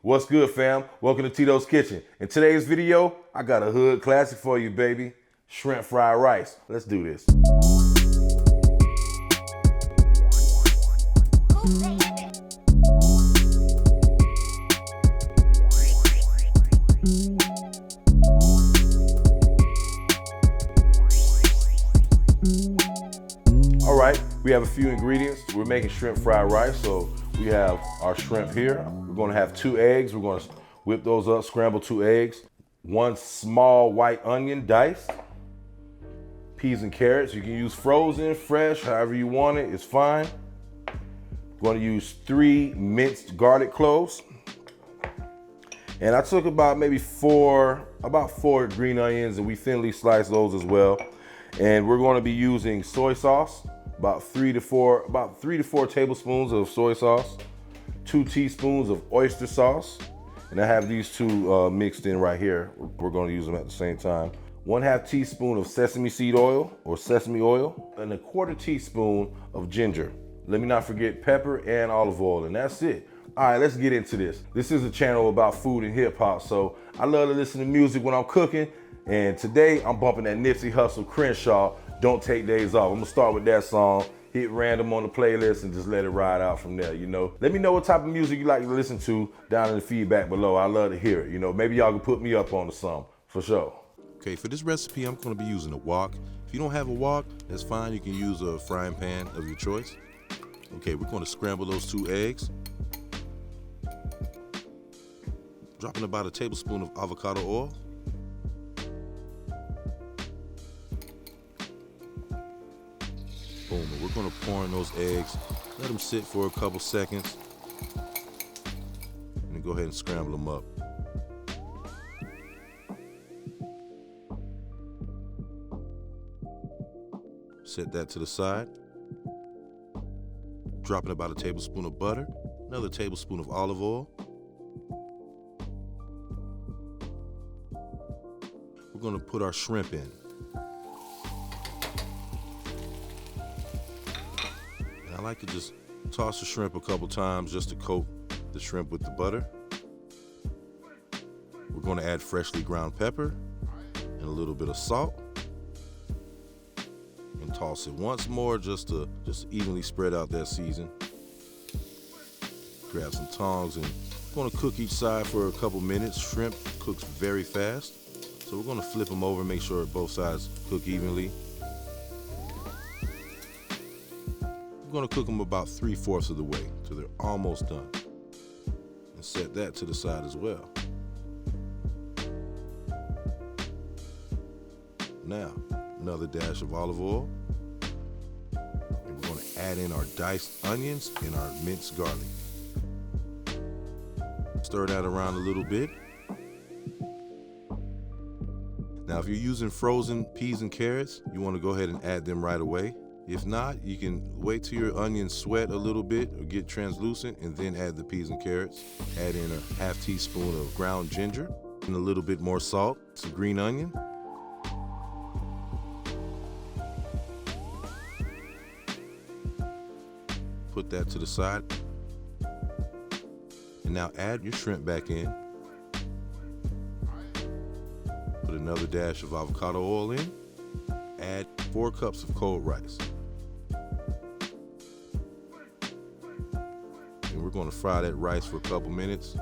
What's good, fam? Welcome to Tito's Kitchen. In today's video, I got a hood classic for you, baby. Shrimp fried rice. Let's do this. All right, we have a few ingredients. We're making shrimp fried rice, so we have our shrimp here. We're gonna have 2 eggs. We're gonna whip those up, scramble 2 eggs. 1 small white onion diced. Peas and carrots. You can use frozen, fresh, however you want it, it's fine. We're gonna use 3 minced garlic cloves. And I took about maybe 4 green onions, and we thinly sliced those as well. And we're gonna be using soy sauce, about 3 to 4 tablespoons of soy sauce, 2 teaspoons of oyster sauce, and I have these 2 mixed in right here. We're gonna use them at the same time. 1/2 teaspoon of sesame seed oil or sesame oil, and 1/4 teaspoon of ginger. Let me not forget pepper and olive oil, and that's it. All right, let's get into this. This is a channel about food and hip hop, so I love to listen to music when I'm cooking, and today I'm bumping that Nipsey Hussle Crenshaw, Don't Take Days Off. I'm gonna start with that song, hit random on the playlist, and just let it ride out from there, you know? Let me know what type of music you like to listen to down in the feedback below. I love to hear it, you know? Maybe y'all can put me up on to some, for sure. Okay, for this recipe, I'm gonna be using a wok. If you don't have a wok, that's fine. You can use a frying pan of your choice. Okay, we're gonna scramble those 2 eggs. Dropping about a tablespoon of avocado oil. Boom, and we're gonna pour in those eggs, let them sit for a couple seconds, and then go ahead and scramble them up. Set that to the side. Dropping about a tablespoon of butter, another tablespoon of olive oil. We're gonna put our shrimp in. I like to just toss the shrimp a couple times just to coat the shrimp with the butter. We're going to add freshly ground pepper and a little bit of salt. And toss it once more just to evenly spread out that season. Grab some tongs and we're going to cook each side for a couple minutes. Shrimp cooks very fast. So we're going to flip them over and make sure both sides cook evenly. We're gonna cook them about 3/4 of the way till they're almost done. And set that to the side as well. Now, another dash of olive oil. And we're gonna add in our diced onions and our minced garlic. Stir that around a little bit. Now, if you're using frozen peas and carrots, you wanna go ahead and add them right away. If not, you can wait till your onions sweat a little bit or get translucent and then add the peas and carrots. Add in a 1/2 teaspoon of ground ginger and a little bit more salt, some green onion. Put that to the side. And now add your shrimp back in. Put another dash of avocado oil in. Add 4 cups of cold rice. And we're going to fry that rice for a couple minutes.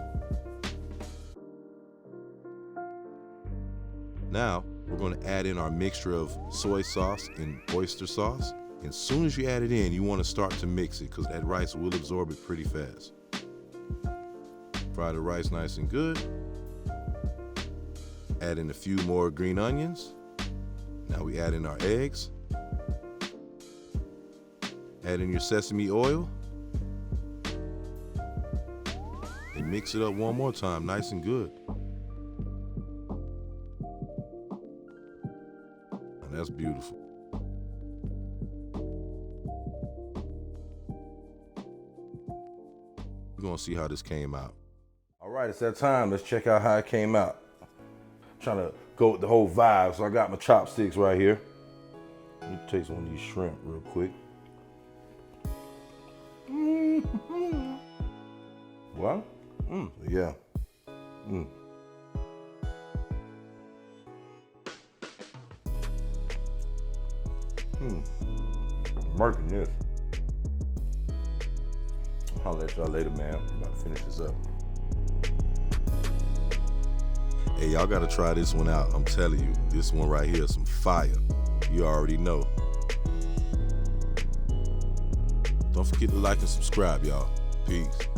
Now, we're going to add in our mixture of soy sauce and oyster sauce. And as soon as you add it in, you want to start to mix it because that rice will absorb it pretty fast. Fry the rice nice and good. Add in a few more green onions. Now we add in our eggs. Add in your sesame oil. And mix it up one more time, nice and good. And that's beautiful. We're gonna see how this came out. All right, it's that time. Let's check out how it came out. I'm trying to go with the whole vibe, so I got my chopsticks right here. Let me taste one of these shrimp real quick. Well, yeah, Murking this. I'll let y'all later, man. I'm about to finish this up. Hey, y'all gotta try this one out. I'm telling you, this one right here is some fire. You already know. Don't forget to like and subscribe, y'all. Peace.